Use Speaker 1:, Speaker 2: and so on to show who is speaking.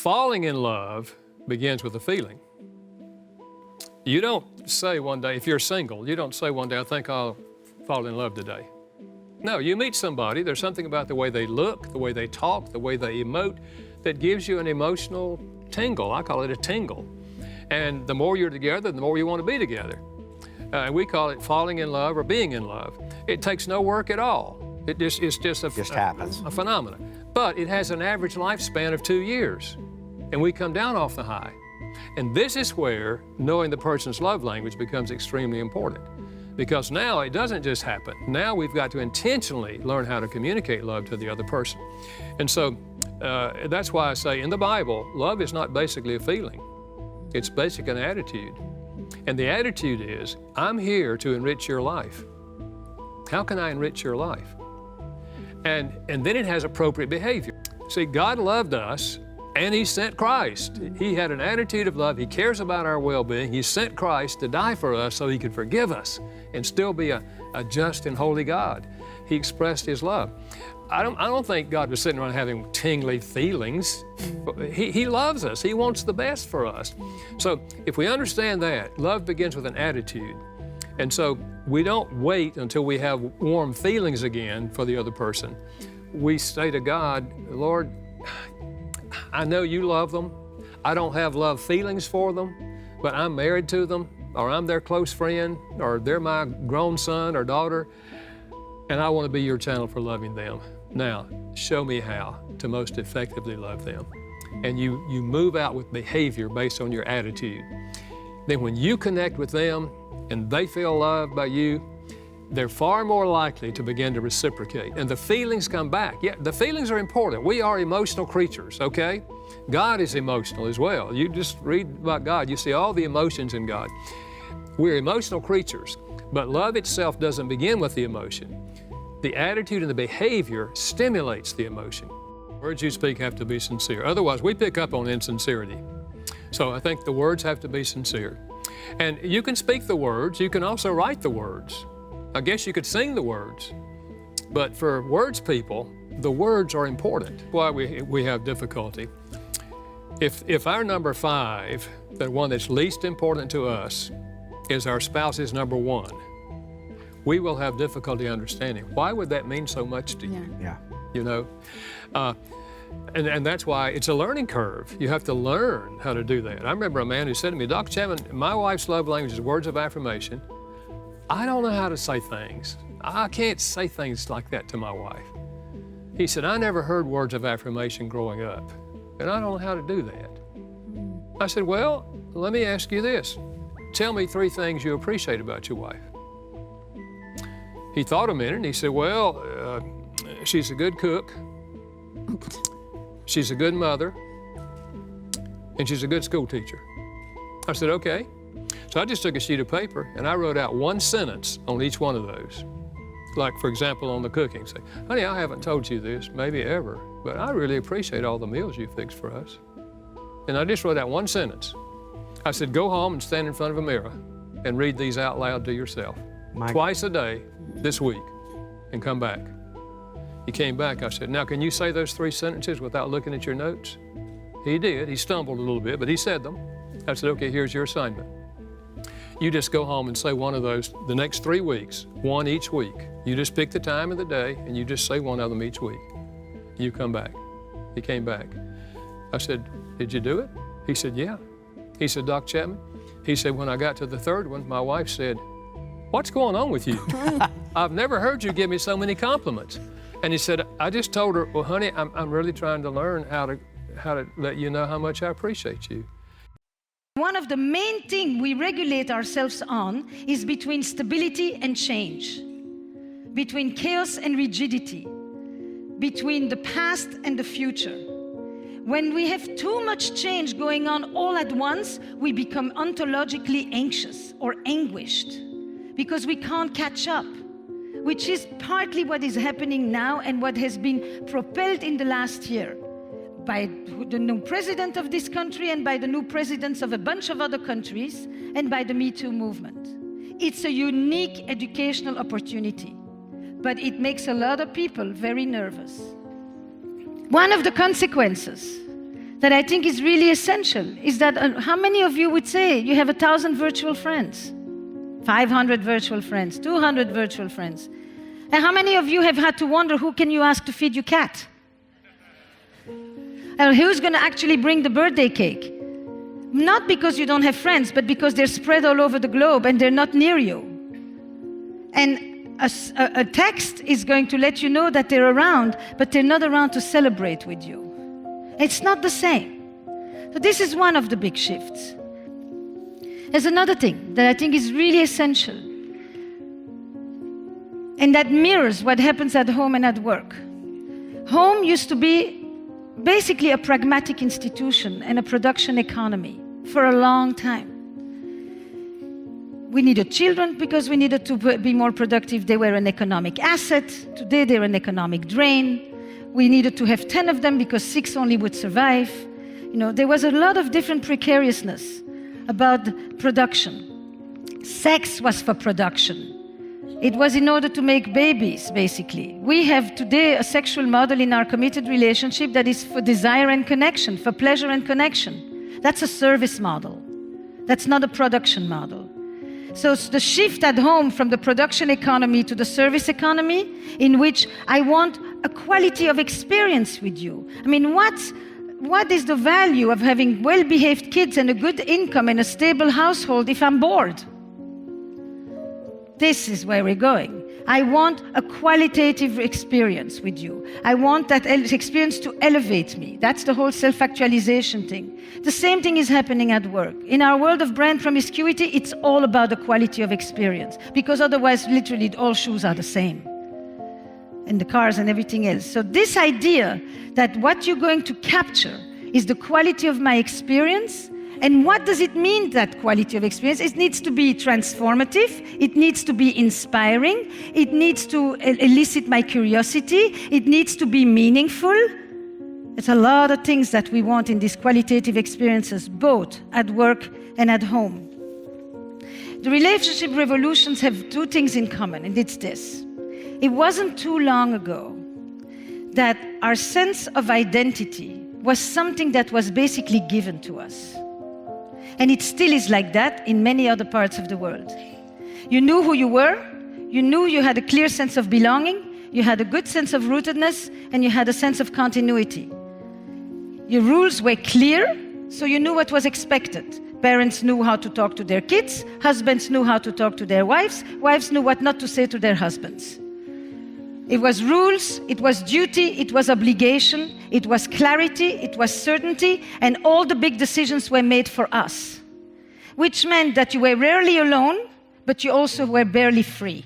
Speaker 1: falling in love begins with a feeling. You don't say one day, if you're single, you don't say one day, I think I'll fall in love today. No, you meet somebody, there's something about the way they look, the way they talk, the way they emote that gives you an emotional tingle. I call it a tingle. And the more you're together, the more you want to be together. And we call it falling in love or being in love. It takes no work at all. It's just
Speaker 2: happens.
Speaker 1: A phenomenon. But it has an average lifespan of 2 years. And we come down off the high. And this is where knowing the person's love language becomes extremely important. Because now it doesn't just happen. Now we've got to intentionally learn how to communicate love to the other person. And so that's why I say in the Bible, love is not basically a feeling. It's basically an attitude. And the attitude is, I'm here to enrich your life. How can I enrich your life? And then it has appropriate behavior. See, God loved us and He sent Christ. He had an attitude of love. He cares about our well-being. He sent Christ to die for us so He could forgive us and still be a just and holy God. He expressed His love. I don't think God was sitting around having tingly feelings. He loves us. He wants the best for us. So if we understand that, love begins with an attitude. And so we don't wait until we have warm feelings again for the other person. We say to God, Lord, I know you love them. I don't have love feelings for them, but I'm married to them, or I'm their close friend, or they're my grown son or daughter, and I want to be your channel for loving them. Now, show me how to most effectively love them. And you move out with behavior based on your attitude. Then when you connect with them and they feel loved by you, they're far more likely to begin to reciprocate. And the feelings come back. Yeah, the feelings are important. We are emotional creatures, okay? God is emotional as well. You just read about God, you see all the emotions in God. We're emotional creatures, but love itself doesn't begin with the emotion. The attitude and the behavior stimulates the emotion. Words you speak have to be sincere. Otherwise, we pick up on insincerity. So I think the words have to be sincere. And you can speak the words, you can also write the words. I guess you could sing the words. But for words people, the words are important. Why we have difficulty. If our number 5, the one that's least important to us, is our spouse's number 1, we will have difficulty understanding. Why would that mean so much to you?
Speaker 2: Yeah.
Speaker 1: You know? And that's why it's a learning curve. You have to learn how to do that. I remember a man who said to me, Dr. Chapman, my wife's love language is words of affirmation. I don't know how to say things. I can't say things like that to my wife. He said, I never heard words of affirmation growing up, and I don't know how to do that. I said, well, let me ask you this. Tell me 3 things you appreciate about your wife. He thought a minute and he said, well, she's a good cook, she's a good mother, and she's a good school teacher. I said, okay. So I just took a sheet of paper and I wrote out 1 sentence on each one of those. Like, for example, on the cooking. Say, honey, I haven't told you this, maybe ever, but I really appreciate all the meals you fixed for us. And I just wrote out 1 sentence. I said, go home and stand in front of a mirror and read these out loud to yourself. Twice a day this week, and come back. He came back. I said, now can you say those 3 sentences without looking at your notes? He did. He stumbled a little bit, but he said them. I said, okay, here's your assignment. You just go home and say one of those the next 3 weeks, 1 each week. You just pick the time of the day and you just say one of them each week. You come back. He came back. I said, did you do it? He said, yeah. He said, Doc Chapman, he said, when I got to the 3rd one, my wife said, what's going on with you? I've never heard you give me so many compliments. And he said, I just told her, well, honey, I'm really trying to learn how to let you know how much I appreciate you.
Speaker 3: One of the main things we regulate ourselves on is between stability and change, between chaos and rigidity, between the past and the future. When we have too much change going on all at once, we become ontologically anxious or anguished because we can't catch up, which is partly what is happening now and what has been propelled in the last year by the new president of this country and by the new presidents of a bunch of other countries and by the Me Too movement. It's a unique educational opportunity, but it makes a lot of people very nervous. One of the consequences that I think is really essential is that how many of you would say you have 1,000 virtual friends, 500 virtual friends, 200 virtual friends? And how many of you have had to wonder who can you ask to feed your cat? And who's going to actually bring the birthday cake? Not because you don't have friends, but because they're spread all over the globe and they're not near you. And a text is going to let you know that they're around, but they're not around to celebrate with you. It's not the same. So this is one of the big shifts. There's another thing that I think is really essential, and that mirrors what happens at home and at work. Home used to be basically a pragmatic institution and a production economy for a long time. We needed children because we needed to be more productive. They were an economic asset. Today they're an economic drain. We needed to have 10 of them because 6 only would survive. You know, there was a lot of different precariousness about production. Sex was for production. It was in order to make babies, basically. We have today a sexual model in our committed relationship that is for desire and connection, for pleasure and connection. That's a service model. That's not a production model. So it's the shift at home from the production economy to the service economy, in which I want a quality of experience with you. I mean, what is the value of having well-behaved kids and a good income and a stable household if I'm bored? This is where we're going. I want a qualitative experience with you. I want that experience to elevate me. That's the whole self-actualization thing. The same thing is happening at work. In our world of brand promiscuity, it's all about the quality of experience, because otherwise, literally, all shoes are the same, and the cars and everything else. So this idea that what you're going to capture is the quality of my experience. And what does it mean, that quality of experience? It needs to be transformative. It needs to be inspiring. It needs to elicit my curiosity. It needs to be meaningful. It's a lot of things that we want in these qualitative experiences, both at work and at home. The relationship revolutions have 2 things in common, and it's this. It wasn't too long ago that our sense of identity was something that was basically given to us. And it still is like that in many other parts of the world. You knew who you were, you knew you had a clear sense of belonging, you had a good sense of rootedness, and you had a sense of continuity. Your rules were clear, so you knew what was expected. Parents knew how to talk to their kids, husbands knew how to talk to their wives, wives knew what not to say to their husbands. It was rules, it was duty, it was obligation, it was clarity, it was certainty, and all the big decisions were made for us. Which meant that you were rarely alone, but you also were barely free.